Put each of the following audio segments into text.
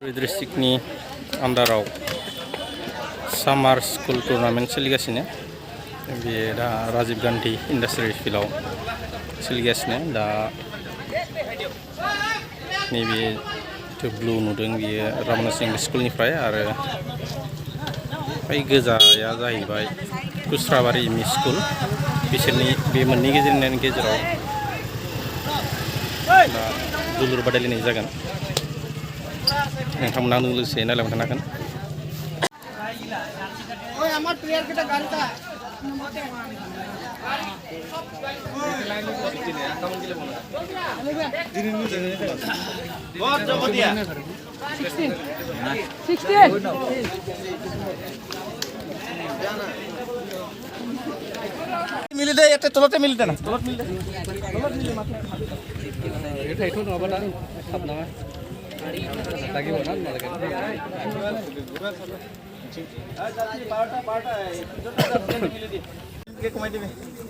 डिस्ट्रिक्टनि आन्डाराव सामार school tournament सोलिगासिनो बेयो दा राजीव गान्धी इन्डास्ट्रियेल फिल्डआव सोलिगासिनो दा नैबे ब्लु नुदों बेयो रामनाथ इंलिश स्कुलनिफ्राय आरो बै गोजाया जाहैबाय कुस्राबारि एम इ स्कुल बिसोरनि बे मोननै गेजेराव दा जोलुर बादायलायनाय जागोन नोंथांमोना लोगोसे नायलांबाय थानो हागोन। मिले दे एते तलते मिले दे ना तलत मिले এটা একটু নবা না সব না তাকি বনা না লাগে मिले दे के कमाई देबे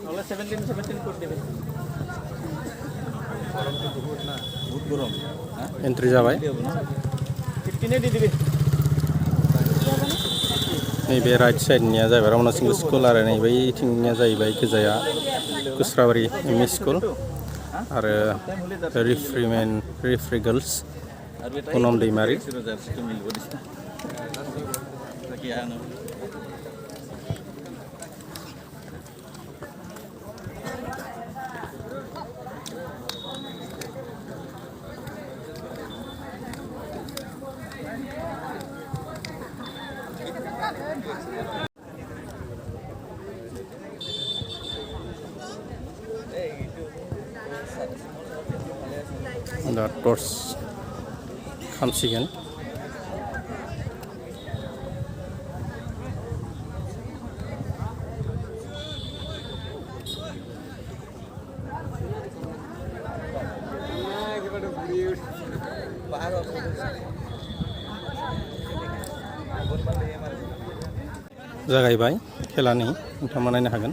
ओला 17 कोट देबे गरम तो बहुत ना बहुत गरम एंट्री जाबाय 15 दे देबे नैबे राइट साइडनिया जाहैबाय रामनाथ इंलिश स्कुल आरो नैबे इथिंनिया जाहैबाय गोजाया कुस्राबारि एम इ स्कुल आरो रिफ्रि गार्ल्स पुनम दैमारि दा टर्च खामसिगोन जागायबाय खेलानि नोंथांमोना नायनो हागोन।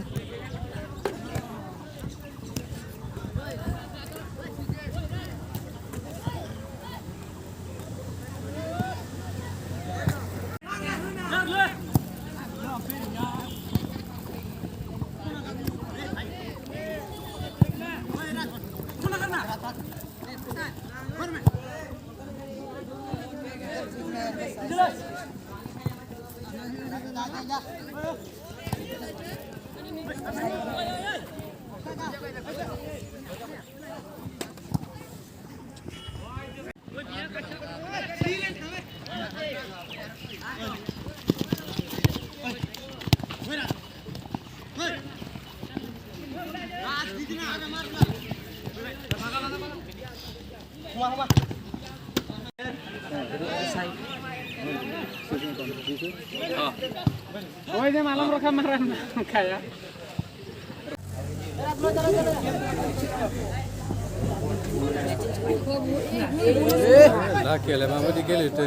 Oi, dia malam roka maran kayak. Dah kele mama di kele tu.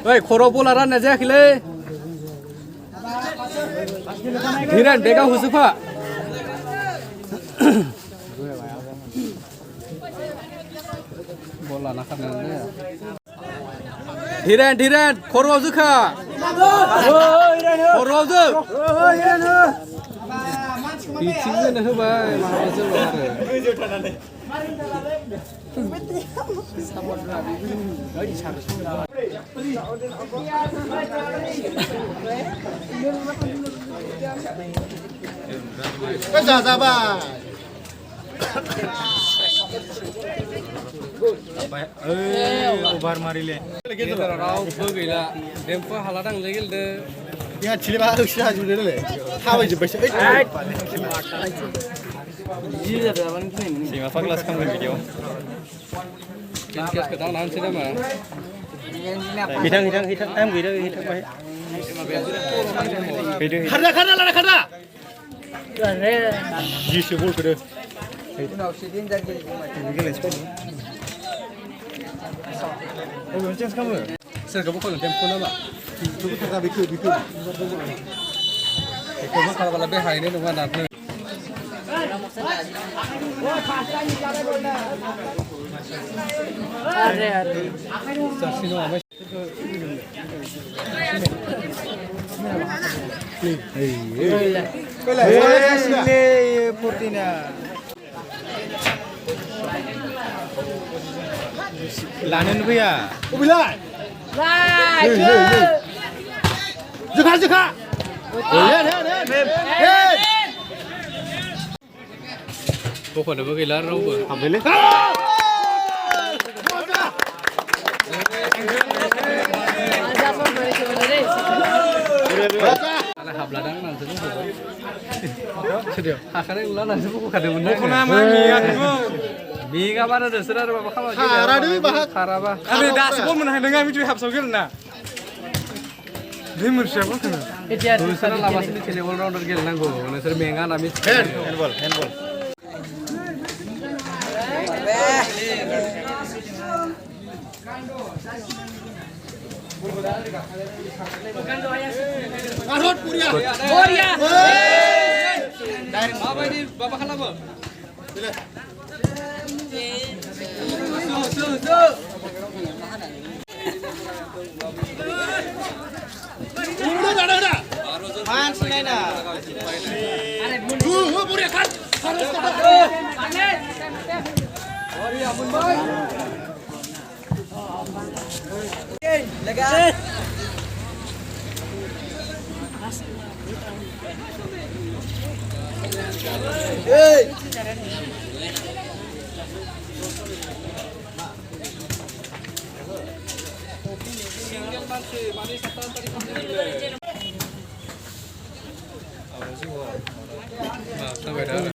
Oi, khoro bola ran aja kile. Hiran bega husufa. Bola nak kan Hiran khoro zuka. Khoro zu. Hiran. Pitching ni nak bay, mana tu bay. ओभार मारिले रावबो गैला देमफो हाला दांलै गेलदो या छिलेबा होसिना जुदोले थाबाय जोबबायसो जि जाबाय सिमा फाग्लास खामगोन video case केटाव नानसै नामा हिथां टाइम गैला हिथां बाहाय खारदा जिसो बल खोदो उनाव सिदिन जागोन गेलेनोसै चेन्ज खालामो सोरखौबो खनो टेम्पो नामा Cukup tak bikin. बेखौबो खालामब्ला बे हायैनाय नङा नारनो जारसि नङा Lanen fैया Ubilah. Jeka. बखनोबो गैला रावबो आला हाबलादां नांसो दंजोबो सोरदियाव हाखानाय नंला नांसो बख'खादोंमोन ना दख'ना मा मेगाखौ मेगा बारा नोंसोर आरो माबा खालामो Haradu bahak. खाराबा आरे दासो बल मोननो हादों आं मिथिबाय हाबसाव गेलेना दै मोनसेयाबो खोनो नोंसोर लाबासो मिथिनाय अलराउन्डार गेलेनांगौ नोंसोर मेङा ना मिथियो हेन्डबल Arut Puria. माबायदि माबा खालामो मान सिनायना Puria kan. sampai dah